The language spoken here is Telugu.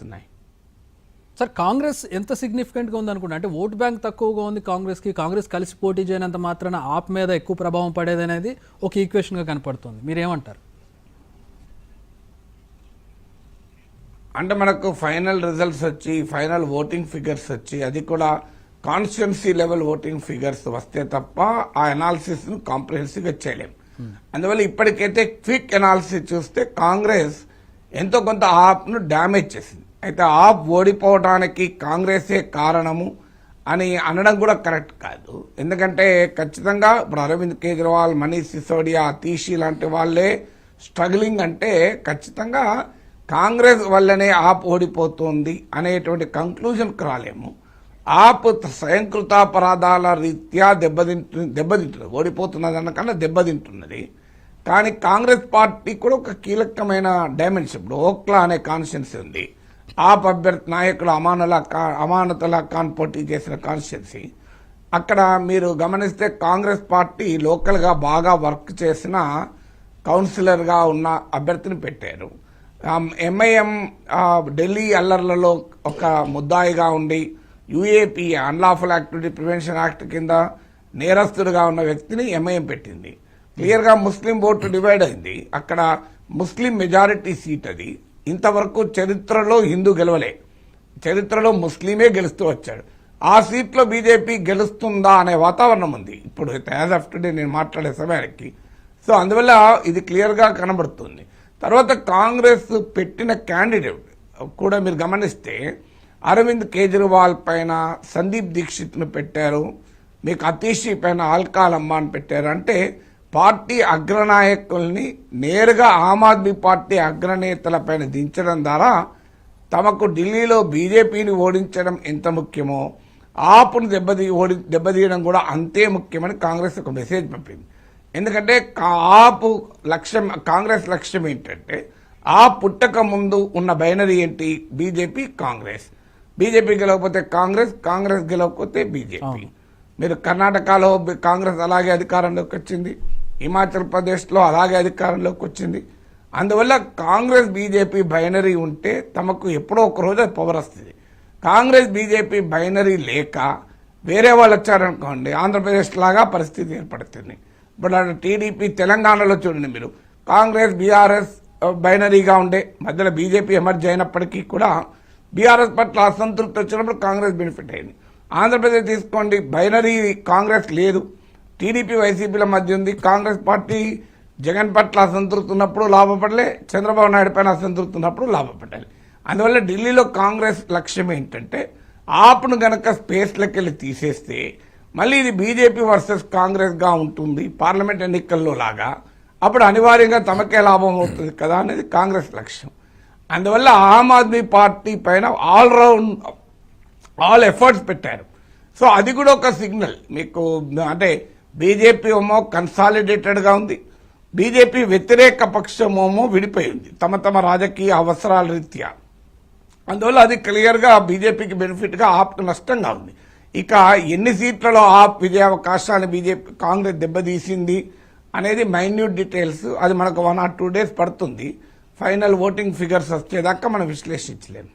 కనిపిస్తున్నాయి. సార్ కాంగ్రెస్ ఎంత సిగ్నిఫికెంట్గా ఉందనుకుంటా అంటే ఓట్ బ్యాంక్ తక్కువగా ఉంది కాంగ్రెస్ కలిసి పోటీ చేయనంత మాత్రాన ఆప్ మీద ఎక్కువ ప్రభావం పడేది అనేది ఒక ఈక్వేషన్గా కనపడుతుంది. మీరేమంటారు? అంటే మనకు ఫైనల్ రిజల్ట్స్ వచ్చి ఫైనల్ ఓటింగ్ ఫిగర్స్ వచ్చి అది కూడా కాన్స్టిట్యున్సీ లెవెల్ ఓటింగ్ ఫిగర్స్ వస్తే తప్ప ఆ అనాలిసిస్ ను కాంప్రిహెన్సివ్ గా చేయలేం. అందువల్ల ఇప్పటికైతే క్విక్ అనాలిసిస్ చూస్తే కాంగ్రెస్ ఎంతో కొంత ఆప్ ను డ్యామేజ్ చేసింది. అయితే ఆప్ ఓడిపోవడానికి కాంగ్రెసే కారణము అని అనడం కూడా కరెక్ట్ కాదు. ఎందుకంటే ఖచ్చితంగా ఇప్పుడు అరవింద్ కేజ్రీవాల్, మనీష్ సిసోడియా, అతీషి లాంటి వాళ్ళే స్ట్రగ్లింగ్ అంటే ఖచ్చితంగా కాంగ్రెస్ వల్లనే ఆప్ ఓడిపోతుంది అనేటువంటి కంక్లూజన్కి రాలేము. ఆప్ స్వయంకృతాపరాధాల రీత్యా దెబ్బతింటున్నది, ఓడిపోతున్నది అన్నకన్నా దెబ్బతింటున్నది. కానీ కాంగ్రెస్ పార్టీ కూడా ఒక కీలకమైన డైమెన్షన్. ఇప్పుడు ఓక్లా అనే కాన్స్టిట్యున్సీ ఉంది. ఆప్ అభ్యర్థి నాయకుడు అమానతుల్లా ఖాన్ పోటీ చేసిన కాన్స్టిట్యున్సీ. అక్కడ మీరు గమనిస్తే కాంగ్రెస్ పార్టీ లోకల్గా బాగా వర్క్ చేసిన కౌన్సిలర్గా ఉన్న అభ్యర్థిని పెట్టారు. ఎంఐఎం ఢిల్లీ అల్లర్లలో ఒక ముద్దాయిగా ఉండి UAP unlawful activity prevention act కింద నేరస్తుడిగా ఉన్న వ్యక్తిని ఎంఐఎం పెట్టింది. క్లియర్గా ముస్లిం ఓటు డివైడ్ అయింది. అక్కడ ముస్లిం మెజారిటీ సీట్ అది. ఇంతవరకు చరిత్రలో హిందూ గెలవలే, చరిత్రలో ముస్లిమే గెలుస్తూ వచ్చాడు. ఆ సీట్లో బీజేపీ గెలుస్తుందా అనే వాతావరణం ఉంది ఇప్పుడు యాజ్ ఆఫ్ టుడే నేను మాట్లాడే సమయానికి. సో అందువల్ల ఇది క్లియర్గా కనబడుతుంది. తర్వాత కాంగ్రెస్ పెట్టిన క్యాండిడేట్ కూడా మీరు గమనిస్తే అరవింద్ కేజ్రీవాల్ పైన సందీప్ దీక్షిత్ను పెట్టారు, మీకు అతీషి పైన ఆల్కాలమ్మ అని పెట్టారు. అంటే పార్టీ అగ్రనాయకుల్ని నేరుగా ఆమ్ ఆద్మీ పార్టీ అగ్రనేతల పైన దించడం ద్వారా తమకు ఢిల్లీలో బీజేపీని ఓడించడం ఎంత ముఖ్యమో ఆప్ను దెబ్బతీయడం కూడా అంతే ముఖ్యమని కాంగ్రెస్ ఒక మెసేజ్ పంపింది. ఎందుకంటే ఆపు లక్ష్యం, కాంగ్రెస్ లక్ష్యం ఏంటంటే ఆ పుట్టక ముందు ఉన్న బైనరీ ఏంటి? బీజేపీ కాంగ్రెస్. బీజేపీ గెలవకపోతే కాంగ్రెస్, కాంగ్రెస్ గెలవకపోతే బీజేపీ. మీరు కర్ణాటకలో కాంగ్రెస్ అలాగే అధికారంలోకి వచ్చింది, హిమాచల్ ప్రదేశ్లో అలాగే అధికారంలోకి వచ్చింది. అందువల్ల కాంగ్రెస్ బీజేపీ బైనరీ ఉంటే తమకు ఎప్పుడో ఒక రోజు పవర్ వస్తుంది. కాంగ్రెస్ బీజేపీ బైనరీ లేక వేరే వాళ్ళు వచ్చారనుకోండి, ఆంధ్రప్రదేశ్ లాగా పరిస్థితి ఏర్పడుతుంది. ఇప్పుడు టీడీపీ తెలంగాణలో చూడండి మీరు, కాంగ్రెస్ బీఆర్ఎస్ బైనరీగా ఉండే మధ్యలో బీజేపీ ఎమర్జ్ అయినప్పటికీ కూడా బీఆర్ఎస్ పట్ల అసంతృప్తి వచ్చినప్పుడు కాంగ్రెస్ బెనిఫిట్ అయింది. ఆంధ్రప్రదేశ్ తీసుకోండి, బైనరీ కాంగ్రెస్ లేదు, టీడీపీ వైసీపీల మధ్య ఉంది. కాంగ్రెస్ పార్టీ జగన్ పట్ల అసంతృప్తి ఉన్నప్పుడు లాభపడలే, చంద్రబాబు నాయుడు పైన అసంతృప్తి ఉన్నప్పుడు లాభపడాలి. అందువల్ల ఢిల్లీలో కాంగ్రెస్ లక్ష్యం ఏంటంటే ఆప్ను గనక స్పేస్లోకి వెళ్ళి తీసేస్తే మళ్ళీ ఇది బీజేపీ వర్సెస్ కాంగ్రెస్ గా ఉంటుంది పార్లమెంట్ ఎన్నికల్లో లాగా. అప్పుడు అనివార్యంగా తమకే లాభం అవుతుంది కదా అనేది కాంగ్రెస్ లక్ష్యం. అందువల్ల ఆమ్ ఆద్మీ పార్టీ పైన ఆల్ ఎఫర్ట్స్ పెట్టారు. సో అది కూడా ఒక సిగ్నల్ మీకు. అంటే బీజేపీ ఏమో కన్సాలిడేటెడ్గా ఉంది, బీజేపీ వ్యతిరేక పక్షమేమో విడిపోయింది తమ తమ రాజకీయ అవసరాల రీత్యా. అందువల్ల అది క్లియర్గా బీజేపీకి బెనిఫిట్గా ఆప్కు నష్టంగా ఉంది. ఇక ఎన్ని సీట్లలో ఆప్ విజయావకాశాన్ని కాంగ్రెస్ దెబ్బతీసింది అనేది మైన్యూట్ డీటెయిల్స్, అది మనకు 1 or 2 days పడుతుంది. ఫైనల్ ఓటింగ్ ఫిగర్స్ వచ్చేదాకా మనం విశ్లేషించలేము.